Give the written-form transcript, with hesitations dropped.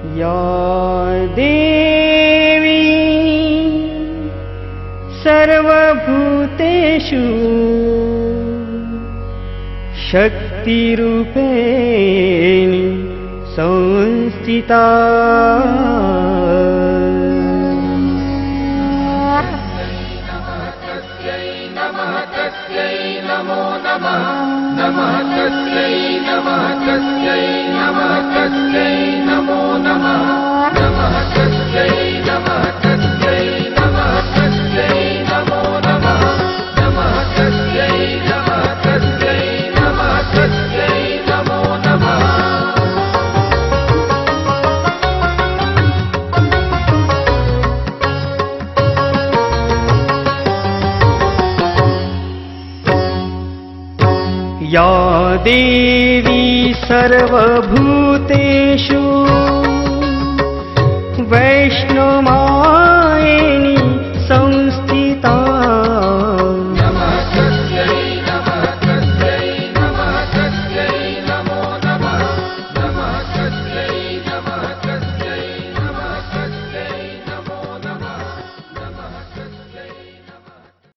या देवी सर्वभूतेषु शक्तिरूपेण संस्थिता नमो नमः नमः तस्यै नमः तस्यै नमः तस्यै नमो नमः नमः तस्यै नमः तस्यै नमः तस्यै नमो नमः नमः तस्यै नमः तस्यै नमः तस्यै नमो नमः या देवी सर्वभूतेषु वैष्णवमानसा